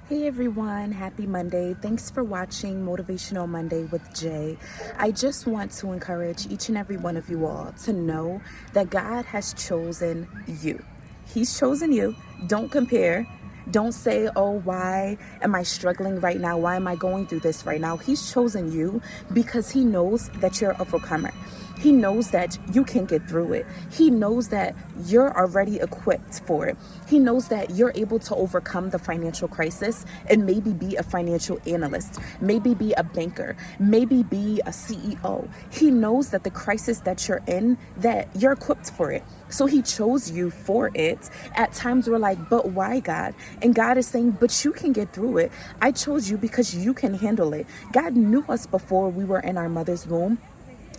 Hey everyone, happy Monday. Thanks for watching Motivational Monday with Jay. I just want to encourage each and every one of you all to know that God has chosen you. He's chosen you. Don't compare. Don't say, oh, why am I struggling right now? Why am I going through this right now? He's chosen you because he knows that you're a overcomer. He knows that you can get through it. He knows that you're already equipped for it. He knows that you're able to overcome the financial crisis and maybe be a financial analyst, maybe be a banker, maybe be a CEO. He knows that the crisis that you're in, that you're equipped for it. So he chose you for it. At times we're like, but why, God? And God is saying, but you can get through it. I chose you because you can handle it. God knew us before we were in our mother's womb.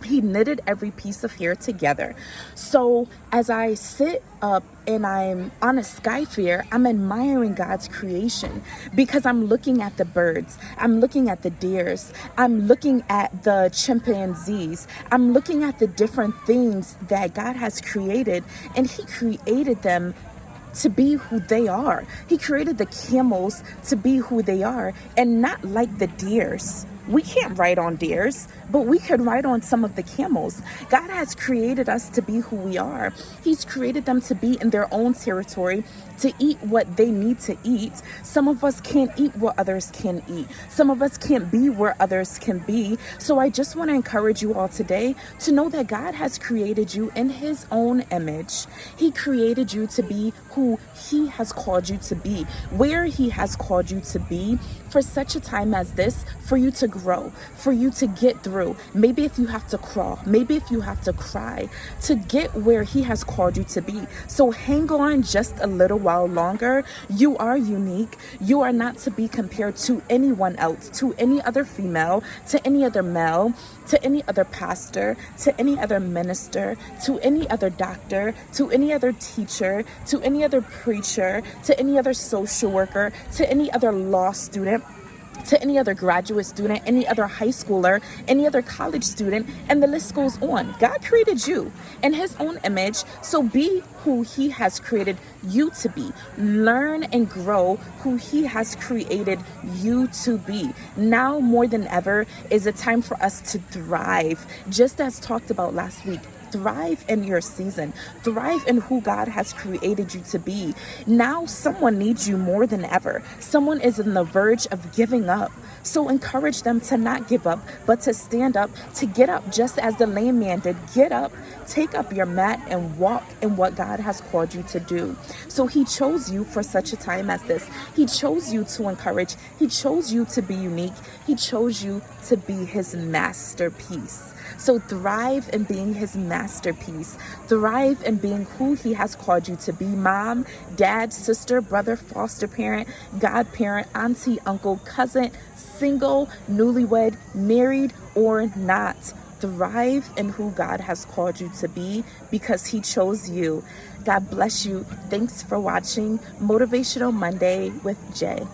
He knitted every piece of hair together. So as I sit up and I'm on a sky fair, I'm admiring God's creation because I'm looking at the birds. I'm looking at the deers. I'm looking at the chimpanzees. I'm looking at the different things that God has created, and he created them to be who they are. He created the camels to be who they are and not like the deers. We can't ride on deers, but we could ride on some of the camels. God has created us to be who we are. He's created them to be in their own territory, to eat what they need to eat. Some of us can't eat what others can eat. Some of us can't be where others can be. So I just want to encourage you all today to know that God has created you in his own image. He created you to be who he has called you to be, where he has called you to be for such a time as this, for you to grow, for you to get through. Maybe if you have to crawl, maybe if you have to cry to get where he has called you to be. So hang on just a little while longer. You are unique. You are not to be compared to anyone else, to any other female, to any other male, to any other pastor, to any other minister, to any other doctor, to any other teacher, to any other preacher, to any other social worker, to any other law student, to any other graduate student, any other high schooler, any other college student, and the list goes on. God created you in his own image, so be who he has created you to be. Learn and grow who he has created you to be. Now more than ever is a time for us to thrive, just as talked about last week. Thrive in your season. Thrive in who God has created you to be. Now someone needs you more than ever. Someone is on the verge of giving up. So encourage them to not give up, but to stand up, to get up just as the lame man did. Get up, take up your mat, and walk in what God has called you to do. So he chose you for such a time as this. He chose you to encourage. He chose you to be unique. He chose you to be his masterpiece. So thrive in being his masterpiece. Thrive in being who he has called you to be. Mom, dad, sister, brother, foster parent, godparent, auntie, uncle, cousin, single, newlywed, married, or not. Thrive in who God has called you to be because he chose you. God bless you. Thanks for watching Motivational Monday with Jay.